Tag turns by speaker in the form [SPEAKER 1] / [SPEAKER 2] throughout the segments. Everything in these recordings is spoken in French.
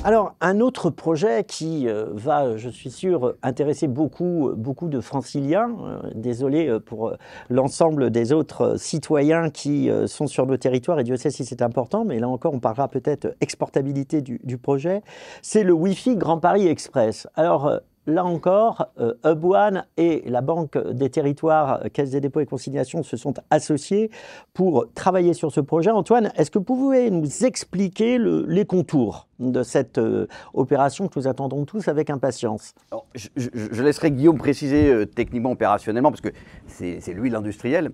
[SPEAKER 1] Alors, un autre projet qui va, je suis sûr, intéresser beaucoup de franciliens, désolé pour l'ensemble des autres citoyens qui sont sur nos territoires, et Dieu sait si c'est important, mais là encore, on parlera peut-être exportabilité du projet, c'est le Wi-Fi Grand Paris Express. Alors, là encore, HubOne et la Banque des Territoires, Caisse des dépôts et consignations se sont associés pour travailler sur ce projet. Antoine, est-ce que vous pouvez nous expliquer les contours de cette opération que nous attendons tous avec impatience?
[SPEAKER 2] Alors, je laisserai Guillaume préciser techniquement, opérationnellement, parce que c'est lui l'industriel.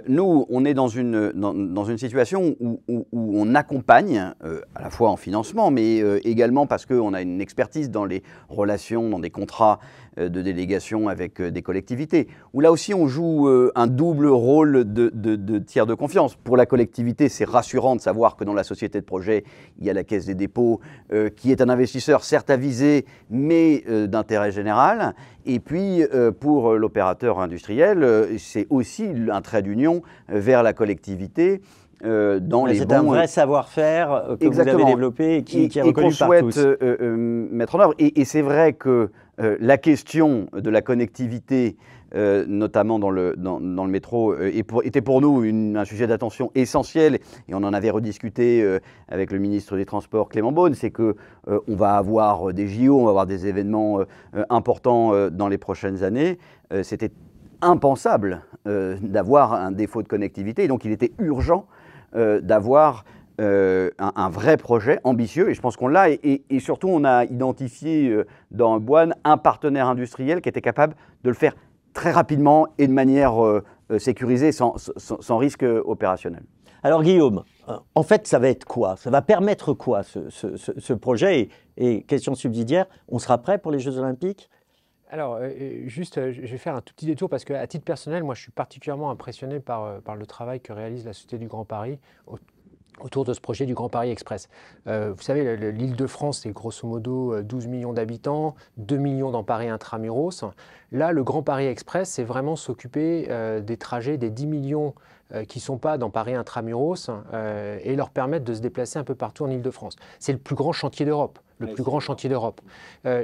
[SPEAKER 2] Nous, on est dans une situation où on accompagne, à la fois en financement, mais également parce qu'on a une expertise dans les relations, dans des contrats de délégation avec des collectivités, où là aussi on joue un double rôle de tiers de confiance. Pour la collectivité, c'est rassurant de savoir que dans la société de projet, il y a la Caisse des dépôts, qui est un investisseur certes avisé, mais d'intérêt général. Et puis, pour l'opérateur industriel, c'est aussi un trait d'union vers la collectivité.
[SPEAKER 1] C'est un vrai savoir-faire que vous avez développé et qui est reconnu par tous.
[SPEAKER 2] Et qu'on souhaite mettre en œuvre. Et c'est vrai que la question de la connectivité, notamment dans le métro, était pour nous un sujet d'attention essentiel. Et on en avait rediscuté avec le ministre des Transports, Clément Beaune. C'est qu'on va avoir des JO, on va avoir des événements importants dans les prochaines années. C'était impensable d'avoir un défaut de connectivité. Et donc, il était urgent d'avoir un vrai projet ambitieux, et je pense qu'on l'a, et surtout on a identifié dans HubOne un partenaire industriel qui était capable de le faire très rapidement et de manière sécurisée, sans risque opérationnel.
[SPEAKER 1] Alors Guillaume, en fait ça va être quoi? Ça va permettre quoi ce projet? Et question subsidiaire, on sera prêt pour les Jeux Olympiques?
[SPEAKER 3] Alors, juste, je vais faire un tout petit détour parce qu'à titre personnel, moi, je suis particulièrement impressionné par le travail que réalise la Société du Grand Paris autour de ce projet du Grand Paris Express. Vous savez, l'Île-de-France, c'est grosso modo 12 millions d'habitants, 2 millions dans Paris intramuros. Là, le Grand Paris Express, c'est vraiment s'occuper des trajets des 10 millions qui ne sont pas dans Paris intramuros et leur permettre de se déplacer un peu partout en Île-de-France. C'est le plus grand chantier d'Europe.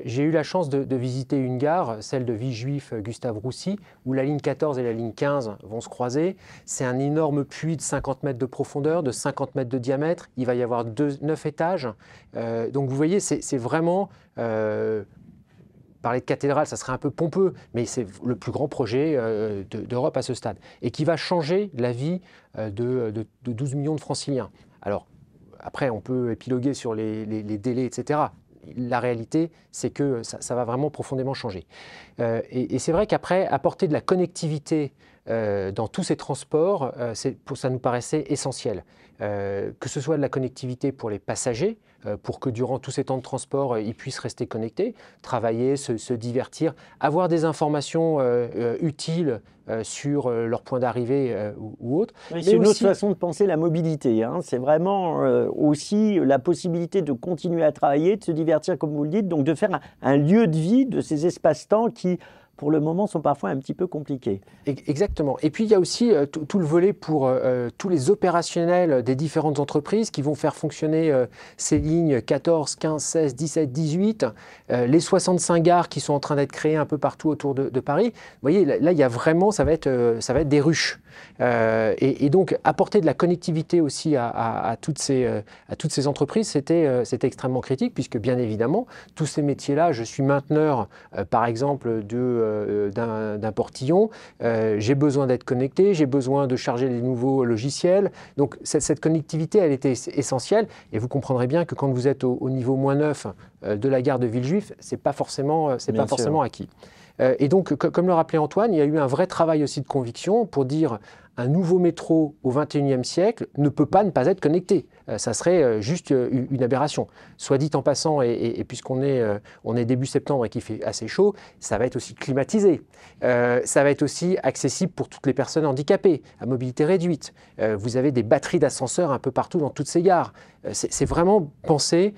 [SPEAKER 3] J'ai eu la chance de visiter une gare, celle de Villejuif Gustave Roussy, où la ligne 14 et la ligne 15 vont se croiser. C'est un énorme puits de 50 mètres de profondeur, de 50 mètres de diamètre. Il va y avoir 9 étages. Donc vous voyez, c'est vraiment... Parler de cathédrale, ça serait un peu pompeux, mais c'est le plus grand projet d'Europe à ce stade et qui va changer la vie de 12 millions de franciliens. Alors, après, on peut épiloguer sur les délais, etc. La réalité, c'est que ça va vraiment profondément changer. Et c'est vrai qu'après, apporter de la connectivité dans tous ces transports, ça nous paraissait essentiel. Que ce soit de la connectivité pour les passagers, pour que durant tous ces temps de transport, ils puissent rester connectés, travailler, se divertir, avoir des informations utiles sur leur point d'arrivée ou autre.
[SPEAKER 1] Oui, c'est une autre façon de penser la mobilité. Hein. C'est vraiment aussi la possibilité de continuer à travailler, de se divertir comme vous le dites, donc de faire un lieu de vie de ces espaces-temps qui, pour le moment, sont parfois un petit peu compliqués.
[SPEAKER 3] Exactement. Et puis, il y a aussi tout le volet pour tous les opérationnels des différentes entreprises qui vont faire fonctionner ces lignes 14, 15, 16, 17, 18, les 65 gares qui sont en train d'être créées un peu partout autour de Paris. Vous voyez, là, il y a vraiment, ça va être des ruches. Et donc, apporter de la connectivité aussi à toutes ces entreprises, c'était extrêmement critique, puisque bien évidemment, tous ces métiers-là, je suis mainteneur, par exemple, d'un portillon, j'ai besoin d'être connecté, j'ai besoin de charger les nouveaux logiciels. Donc, cette connectivité, elle était essentielle. Et vous comprendrez bien que quand vous êtes au niveau -9 de la gare de Villejuif, c'est pas forcément acquis. Et donc, comme le rappelait Antoine, il y a eu un vrai travail aussi de conviction pour dire un nouveau métro au XXIe siècle ne peut pas ne pas être connecté. Ça serait juste une aberration. Soit dit en passant, et puisqu'on est début septembre et qu'il fait assez chaud, ça va être aussi climatisé. Ça va être aussi accessible pour toutes les personnes handicapées, à mobilité réduite. Vous avez des batteries d'ascenseurs un peu partout dans toutes ces gares. C'est vraiment pensé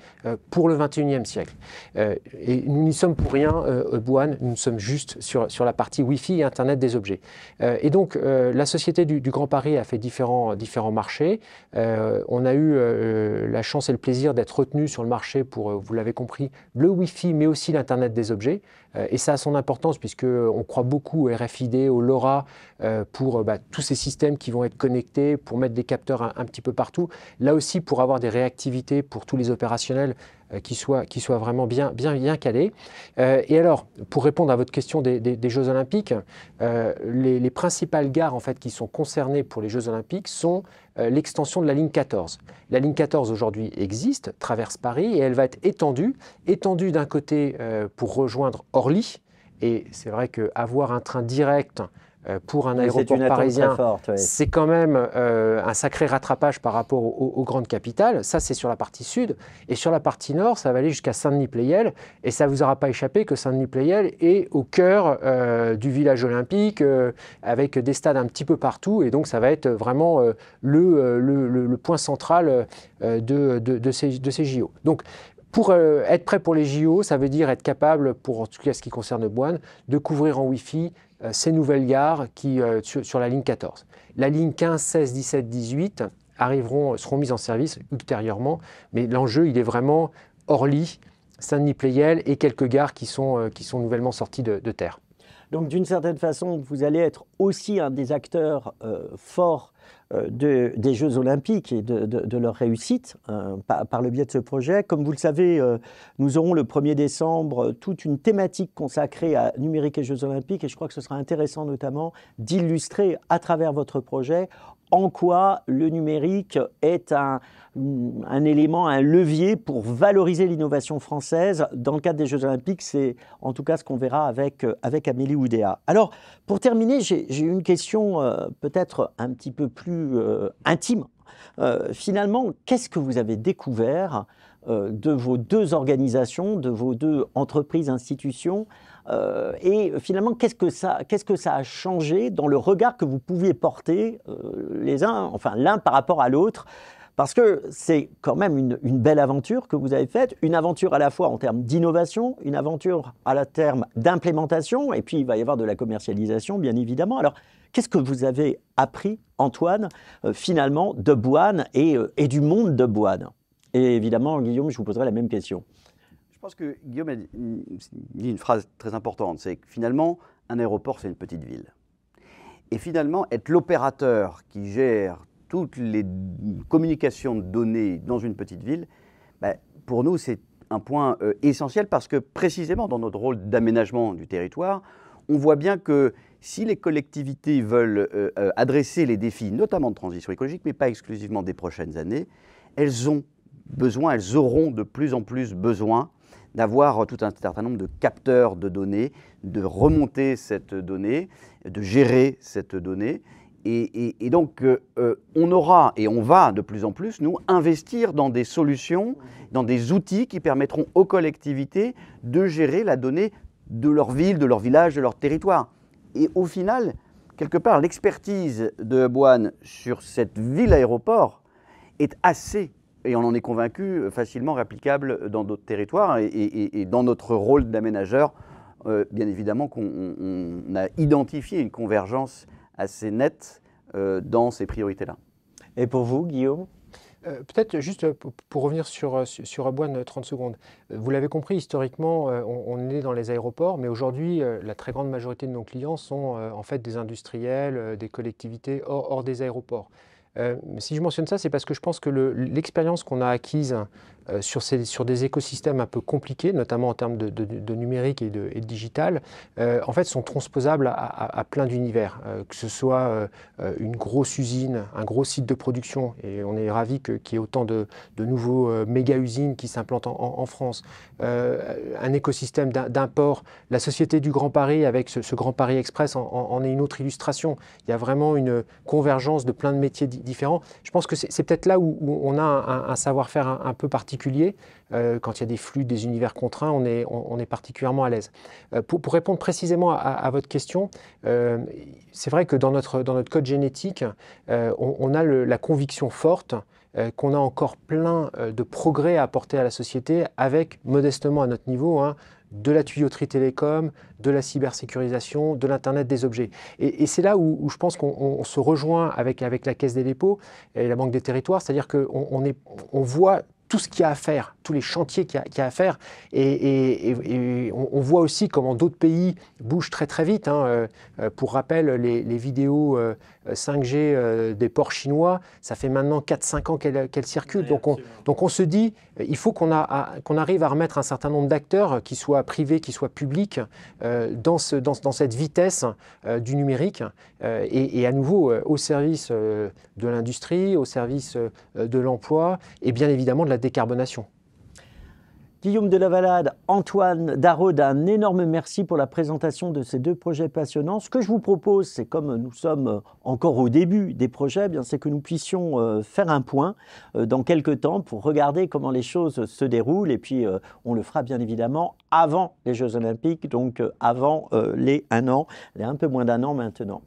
[SPEAKER 3] pour le XXIe siècle. Et nous n'y sommes pour rien, HubOne, nous sommes juste sur la partie Wi-Fi et Internet des objets. Et donc, la Société du Grand Paris a fait différents marchés. On a eu la chance et le plaisir d'être retenu sur le marché pour, vous l'avez compris, le Wi-Fi, mais aussi l'Internet des objets. Et ça a son importance puisqu'on croit beaucoup au RFID, au LoRa, pour tous ces systèmes qui vont être connectés, pour mettre des capteurs un petit peu partout. Là aussi, pour avoir des réactivités pour tous les opérationnels qui soient vraiment bien calés. Et alors, pour répondre à votre question des Jeux Olympiques, les principales gares en fait, qui sont concernées pour les Jeux Olympiques sont l'extension de la ligne 14. La ligne 14 aujourd'hui existe, traverse Paris, et elle va être étendue d'un côté pour rejoindre Orly. Et c'est vrai qu'avoir un train direct pour un aéroport parisien, c'est quand même un sacré rattrapage par rapport aux grandes capitales. Ça, c'est sur la partie sud. Et sur la partie nord, ça va aller jusqu'à Saint-Denis-Pleyel. Et ça ne vous aura pas échappé que Saint-Denis-Pleyel est au cœur du village olympique, avec des stades un petit peu partout. Et donc, ça va être vraiment le point central de ces JO. Donc, pour être prêt pour les JO, ça veut dire être capable, pour en tout cas ce qui concerne Boine, de couvrir en Wi-Fi ces nouvelles gares sur la ligne 14. La ligne 15, 16, 17, 18 seront mises en service ultérieurement, mais l'enjeu, il est vraiment Orly, Saint-Denis-Pleyel et quelques gares qui sont nouvellement sorties de terre.
[SPEAKER 1] Donc d'une certaine façon, vous allez être aussi un des acteurs forts des Jeux Olympiques et de leur réussite par le biais de ce projet. Comme vous le savez, nous aurons le 1er décembre toute une thématique consacrée à numérique et Jeux Olympiques, et je crois que ce sera intéressant notamment d'illustrer à travers votre projet en quoi le numérique est un élément, un levier pour valoriser l'innovation française dans le cadre des Jeux Olympiques. C'est en tout cas ce qu'on verra avec Amélie Oudéa. Alors, pour terminer, j'ai une question peut-être un petit peu plus intime. Finalement, qu'est-ce que vous avez découvert de vos deux organisations, de vos deux entreprises, institutions, et finalement, qu'est-ce que ça a changé dans le regard que vous pouviez porter l'un par rapport à l'autre? Parce que c'est quand même une belle aventure que vous avez faite, une aventure à la fois en termes d'innovation, une aventure à terme d'implémentation, et puis il va y avoir de la commercialisation, bien évidemment. Alors, qu'est-ce que vous avez appris, Antoine, finalement, de Boine et du monde de Boine? Et évidemment, Guillaume, je vous poserai la même question.
[SPEAKER 2] Je pense que Guillaume a dit une phrase très importante, c'est que finalement, un aéroport, c'est une petite ville. Et finalement, être l'opérateur qui gère toutes les communications de données dans une petite ville, pour nous, c'est un point essentiel parce que précisément dans notre rôle d'aménagement du territoire, on voit bien que si les collectivités veulent adresser les défis, notamment de transition écologique, mais pas exclusivement des prochaines années, elles auront de plus en plus besoin d'avoir tout un certain nombre de capteurs de données, de remonter cette donnée, de gérer cette donnée. Et donc, on aura et on va de plus en plus, nous, investir dans des solutions, dans des outils qui permettront aux collectivités de gérer la donnée de leur ville, de leur village, de leur territoire. Et au final, quelque part, l'expertise de Boine sur cette ville-aéroport est assez, et on en est convaincu, facilement réplicable dans d'autres territoires. Et dans notre rôle d'aménageur, bien évidemment qu'on a identifié une convergence assez nette dans ces priorités-là.
[SPEAKER 1] Et pour vous, Guillaume ?
[SPEAKER 3] Peut-être juste pour revenir sur Boine 30 secondes. Vous l'avez compris, historiquement, on est dans les aéroports, mais aujourd'hui, la très grande majorité de nos clients sont en fait des industriels, des collectivités hors des aéroports. Si je mentionne ça, c'est parce que je pense que l'expérience qu'on a acquise sur des écosystèmes un peu compliqués, notamment en termes de numérique et de digital, en fait, sont transposables à plein d'univers. Que ce soit une grosse usine, un gros site de production, et on est ravis qu'il y ait autant de nouveaux méga-usines qui s'implantent en France, un écosystème d'import. La Société du Grand Paris, avec ce Grand Paris Express, en est une autre illustration. Il y a vraiment une convergence de plein de métiers différents. Je pense que c'est peut-être là où on a un savoir-faire un peu particulier. Quand il y a des flux, des univers contraints, on est particulièrement à l'aise. Pour répondre précisément à votre question, c'est vrai que dans notre code génétique, on a la conviction forte qu'on a encore plein de progrès à apporter à la société avec, modestement à notre niveau, de la tuyauterie télécom, de la cybersécurisation, de l'Internet des objets. Et c'est là où je pense qu'on se rejoint avec la Caisse des dépôts et la Banque des territoires, c'est-à-dire qu'on voit tout ce qu'il y a à faire, tous les chantiers qu'il y a à faire. Et on voit aussi comment d'autres pays bougent très très vite. Pour rappel, les vidéos 5G des ports chinois, ça fait maintenant 4-5 ans qu'elles circulent.
[SPEAKER 1] Oui,
[SPEAKER 3] donc on se dit, il faut qu'on arrive à remettre un certain nombre d'acteurs, qu'ils soient privés, qu'ils soient publics, dans cette vitesse du numérique, et à nouveau au service de l'industrie, au service de l'emploi, et bien évidemment de la décarbonation.
[SPEAKER 1] Guillaume de Lavalade, Antoine Darraud, un énorme merci pour la présentation de ces deux projets passionnants. Ce que je vous propose, c'est comme nous sommes encore au début des projets, c'est que nous puissions faire un point dans quelques temps pour regarder comment les choses se déroulent. Et puis, on le fera bien évidemment avant les Jeux Olympiques, donc avant les 1 an, les un peu moins d'1 an maintenant.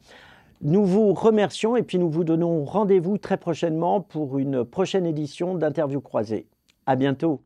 [SPEAKER 1] Nous vous remercions et puis nous vous donnons rendez-vous très prochainement pour une prochaine édition d'Interview croisée. À bientôt.